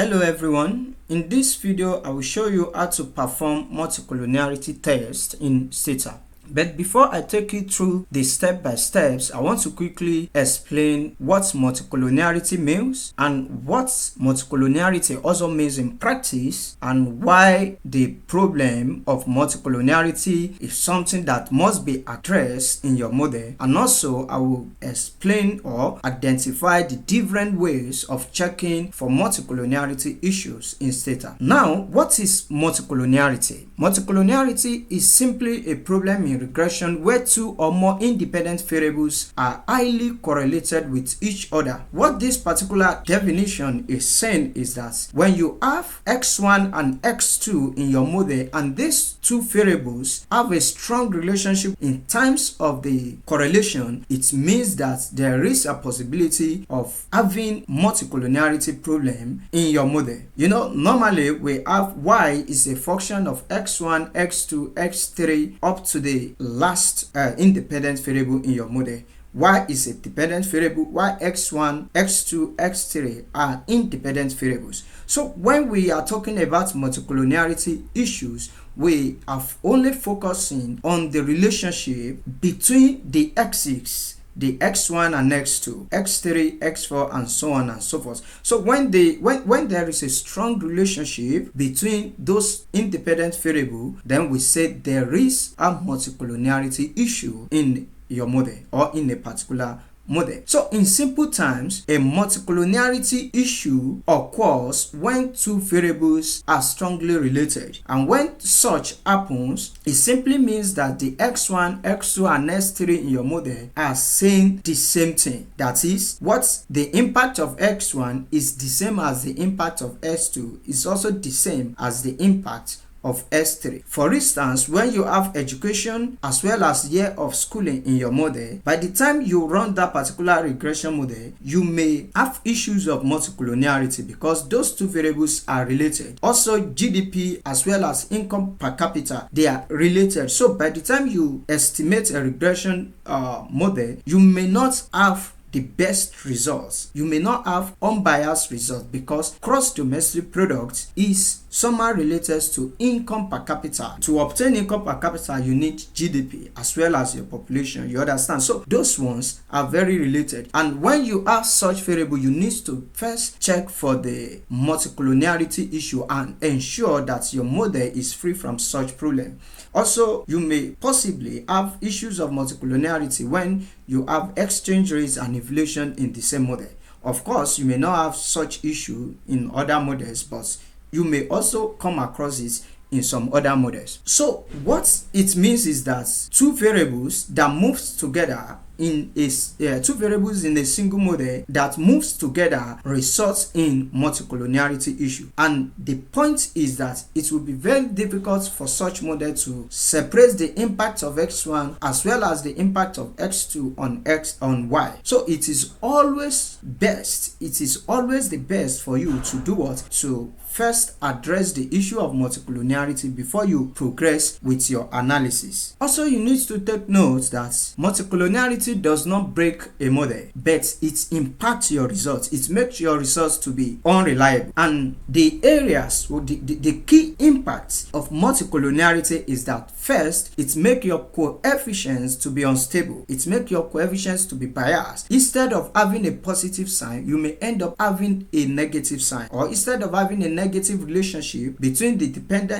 Hello everyone, in this video I will show you how to perform multicollinearity test in Stata. But before I take you through the step-by-steps, I want to quickly explain what multicollinearity means and what multicollinearity also means in practice and why the problem of multicollinearity is something that must be addressed in your model. And also I will explain or identify the different ways of checking for multicollinearity issues in Stata. Now, what is multicollinearity? Multicollinearity is simply a problem in regression where two or more independent variables are highly correlated with each other. What this particular definition is saying is that when you have x1 and x2 in your model and these two variables have a strong relationship in terms of the correlation, it means that there is a possibility of having multicollinearity problem in your model. You know, normally we have y is a function of x1, x2, x3 up to the last independent variable in your model. Y is a dependent variable, while x1, x2, x3 are independent variables. So when we are talking about multicollinearity issues, we are only focusing on the relationship between the x's, the x1 and x2, x3, x4, and so on and so forth. So when there is a strong relationship between those independent variables, then we say there is a multicollinearity issue in your model or in a particular model. So in simple terms, a multicollinearity issue occurs when two variables are strongly related, and when such happens, it simply means that the x1, x2, and x3 in your model are saying the same thing. That is, what the impact of x1 is the same as the impact of x2 is also the same as the impact of S3. For instance, when you have education as well as year of schooling in your model, by the time you run that particular regression model, you may have issues of multicollinearity because those two variables are related. Also, GDP as well as income per capita, they are related. So by the time you estimate a regression model, you may not have the best results. You may not have unbiased results because cross-domestic product is somehow related to income per capita. To obtain income per capita, you need GDP as well as your population. You understand? So those ones are very related. And when you have such variable, you need to first check for the multicollinearity issue and ensure that your model is free from such problem. Also, you may possibly have issues of multicollinearity when you have exchange rates and inflation in the same model. Of course, you may not have such issue in other models, but you may also come across it in some other models. So what it means is that two variables that moves together in two variables in a single model that moves together results in multicollinearity issue. And the point is that it will be very difficult for such model to separate the impact of x1 as well as the impact of x2 on y. So it is always the best for you to do what? To first address the issue of multicollinearity before you progress with your analysis. Also, you need to take note that multicollinearity does not break a model, but it impacts your results. It makes your results to be unreliable. And the areas, the key impacts of multicollinearity is that first, it makes your coefficients to be unstable. It makes your coefficients to be biased. Instead of having a positive sign, you may end up having a negative sign. Or instead of having a negative relationship between the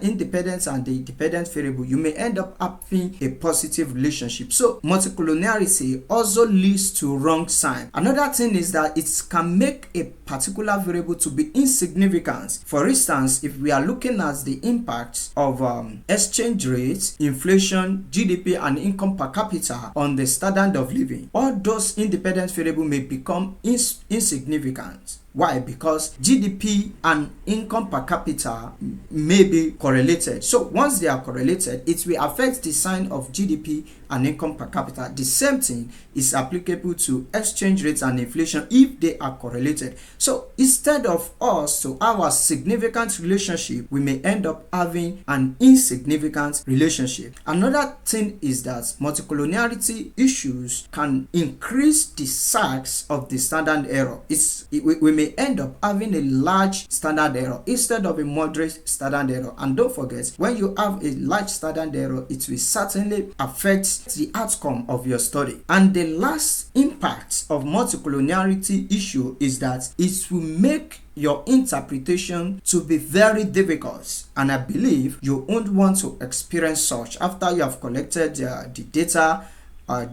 independent and the dependent variable, you may end up having a positive relationship. So multicollinearity also leads to wrong sign. Another thing is that it can make a particular variable to be insignificant. For instance, if we are looking at the impact of exchange rates, inflation, GDP, and income per capita on the standard of living, all those independent variables may become insignificant. Why? Because GDP and income per capita may be correlated. So once they are correlated, it will affect the sign of GDP and income per capita. The same thing is applicable to exchange rates and inflation if they are correlated. So instead of us to have a significant relationship, we may end up having an insignificant relationship. Another thing is that multicollinearity issues can increase the size of the standard error. We may may end up having a large standard error instead of a moderate standard error. And don't forget, when you have a large standard error, it will certainly affect the outcome of your study. And the last impact of multicollinearity issue is that it will make your interpretation to be very difficult, and I believe you won't want to experience such after you have collected the data,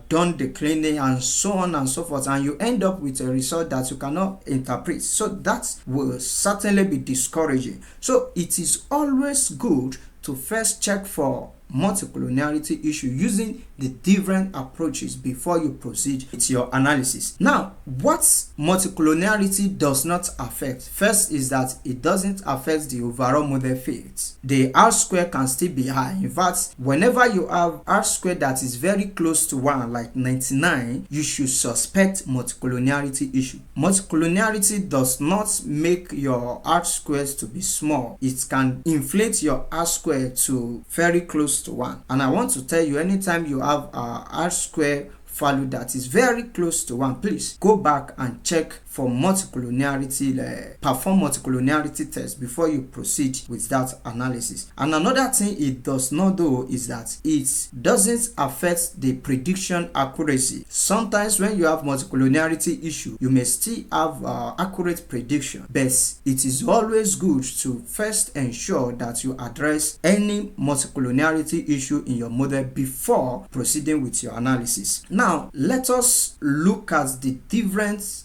done the cleaning and so on and so forth, and you end up with a result that you cannot interpret. So that will certainly be discouraging. So it is always good to first check for multicollinearity issue using the different approaches before you proceed with your analysis. Now, what multicollinearity does not affect, first is that it doesn't affect the overall model fit. The R square can still be high. In fact, whenever you have R square that is very close to 1, like 99, you should suspect multicollinearity issue. Multicollinearity does not make your R squares to be small. It can inflate your R square to very close to 1. And I want to tell you, anytime you have R square value that is very close to 1, please go back and check for multicollinearity, perform multicollinearity test before you proceed with that analysis. And another thing it does not do is that it doesn't affect the prediction accuracy. Sometimes when you have multicollinearity issue, you may still have accurate prediction, but it is always good to first ensure that you address any multicollinearity issue in your model before proceeding with your analysis. Now, let us look at the different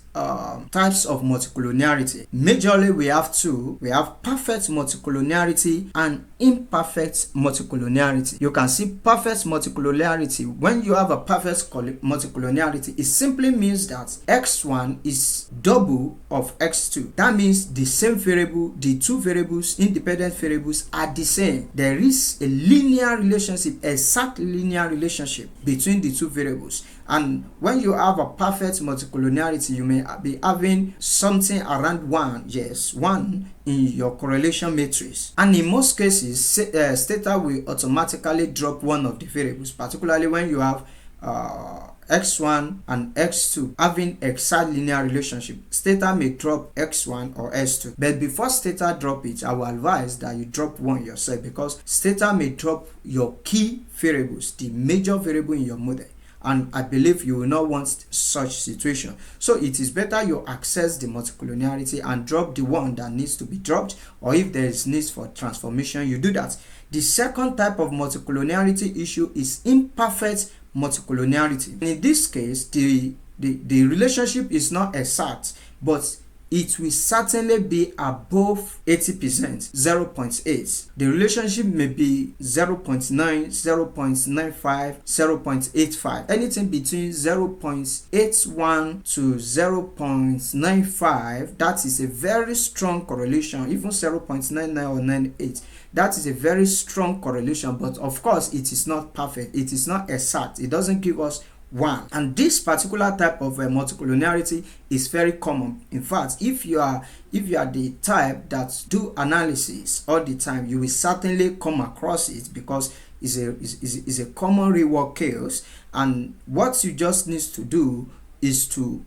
types of multicollinearity. Majorly, we have two. We have perfect multicollinearity and imperfect multicollinearity. You can see perfect multicollinearity. When you have a perfect multicollinearity, it simply means that x1 is double of x2. That means the same variable, the two variables, independent variables, are the same. There is a linear relationship, exact linear relationship between the two variables. And when you have a perfect multicollinearity, you may be having something around 1, yes, 1 in your correlation matrix. And in most cases, Stata will automatically drop one of the variables, particularly when you have x1 and x2 having exact linear relationship. Stata may drop x1 or s2, but before Stata drop it, I will advise that you drop one yourself, because Stata may drop your key variables, the major variable in your model. And I believe you will not want such situation. So it is better you access the multicollinearity and drop the one that needs to be dropped, or if there is need for transformation, you do that. The second type of multicollinearity issue is imperfect multicollinearity. In this case, the relationship is not exact, but it will certainly be above 80%, 0.8. The relationship may be 0.9, 0.95, 0.85. Anything between 0.81 to 0.95, that is a very strong correlation. Even 0.99 or 98, that is a very strong correlation. But of course, it is not perfect. It is not exact. It doesn't give us 1. And this particular type of multicollinearity is very common. In fact, if you are the type that do analysis all the time, you will certainly come across it, because it's a common rework case. And what you just need to do is to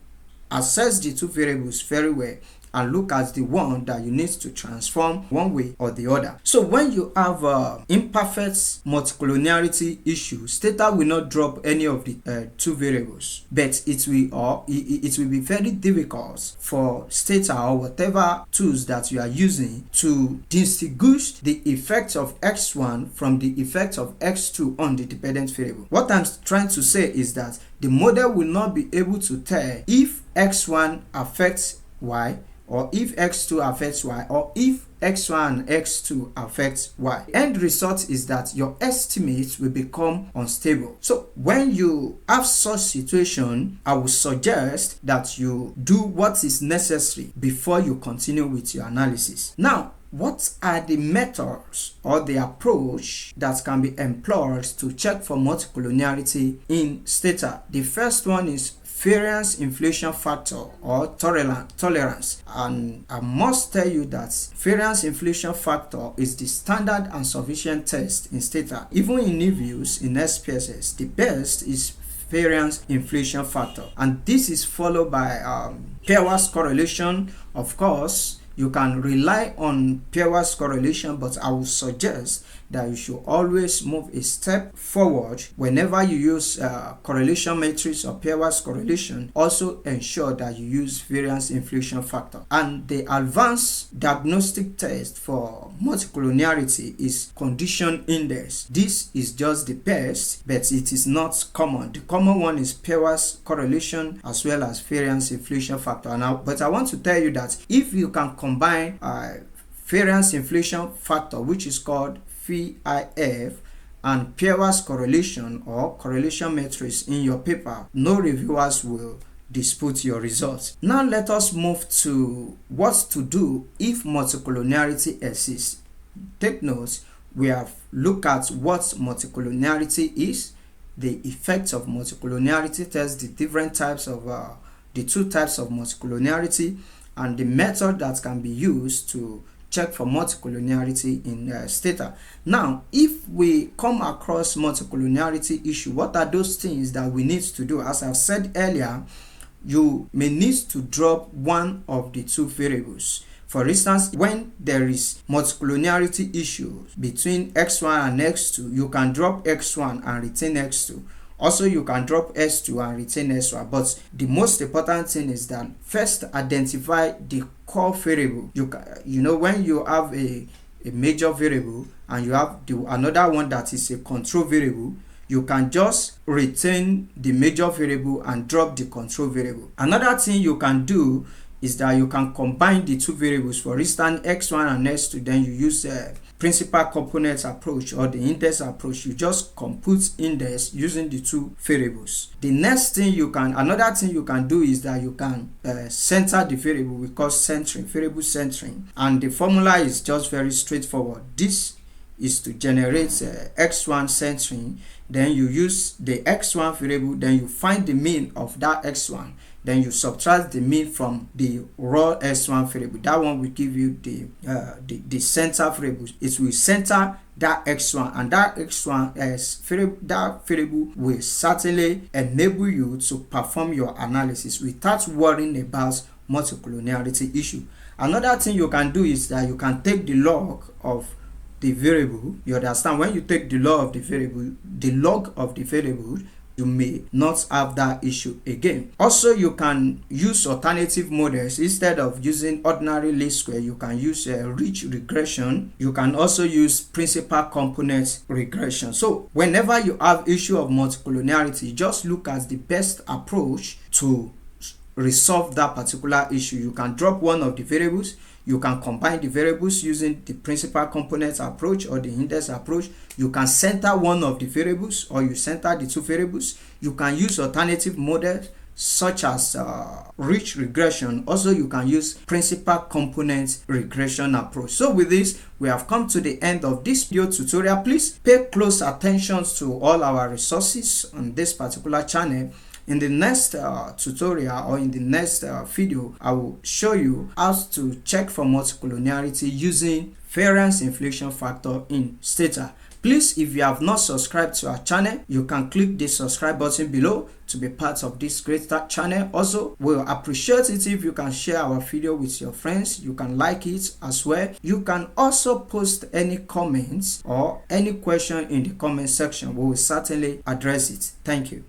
assess the two variables very well and look at the one that you need to transform one way or the other. So when you have imperfect multicollinearity issue, Stata will not drop any of the two variables, but it will be very difficult for Stata or whatever tools that you are using to distinguish the effect of x1 from the effect of x2 on the dependent variable. What I'm trying to say is that the model will not be able to tell if x1 affects y, or if x2 affects y, or if x1 and x2 affects y. The end result is that your estimates will become unstable. So when you have such situation, I would suggest that you do what is necessary before you continue with your analysis. Now, what are the methods or the approach that can be employed to check for multicollinearity in Stata? The first one is variance inflation factor or tolerance. And I must tell you that variance inflation factor is the standard and sufficient test in Stata. Even in reviews in SPSS, the best is variance inflation factor. And this is followed by pairwise correlation. Of course, you can rely on pairwise correlation, but I would suggest that you should always move a step forward whenever you use correlation matrix or pairwise correlation. Also ensure that you use variance inflation factor. And the advanced diagnostic test for multicollinearity is condition index. This is just the best, but it is not common. The common one is pairwise correlation as well as variance inflation factor. But I want to tell you that if you can combine variance inflation factor, which is called VIF, and pairwise correlation or correlation matrix in your paper, no reviewers will dispute your results. Now let us move to what to do if multicollinearity exists. Take note, we have looked at what multicollinearity is, the effects of multicollinearity test, the different types of the two types of multicollinearity, and the method that can be used to check for multicollinearity in Stata. Now, if we come across multicollinearity issue, what are those things that we need to do? As I've said earlier, you may need to drop one of the two variables. For instance, when there is multicollinearity issue between x1 and x2, you can drop x1 and retain x2. Also, you can drop S2 and retain S1, but the most important thing is that first identify the core variable. You know, when you have a major variable and you have another one that is a control variable, you can just retain the major variable and drop the control variable. Another thing you can do is that you can combine the two variables. For instance, x1 and s2, then you use principal component approach or the index approach. You just compute index using the two variables. The next thing another thing you can do is that you can center the variable. We call centering, variable centering, and the formula is just very straightforward. This is to generate x1 centering. Then you use the x1 variable, then you find the mean of that x1, then you subtract the mean from the raw s1 variable. That one will give you the center variable. It will center that x1, and that x1 that variable will certainly enable you to perform your analysis without worrying about multicollinearity issue. Another thing you can do is that you can take the log of the variable. You understand, when you take the log of the variable, you may not have that issue again. Also, you can use alternative models. Instead of using ordinary least square, you can use rich regression. You can also use principal component regression. So whenever you have issue of multicollinearity, just look at the best approach to resolve that particular issue. You can drop one of the variables. You can combine the variables using the principal component approach or the index approach. You can center one of the variables, or you center the two variables. You can use alternative models such as rich regression. Also, you can use principal component regression approach. So with this, we have come to the end of this video tutorial. Please pay close attention to all our resources on this particular channel. In the next tutorial or in the next video, I will show you how to check for multicollinearity using variance inflation factor in Stata. Please, if you have not subscribed to our channel, you can click the subscribe button below to be part of this great channel. Also, we'll appreciate it if you can share our video with your friends. You can like it as well. You can also post any comments or any question in the comment section. We will certainly address it. Thank you.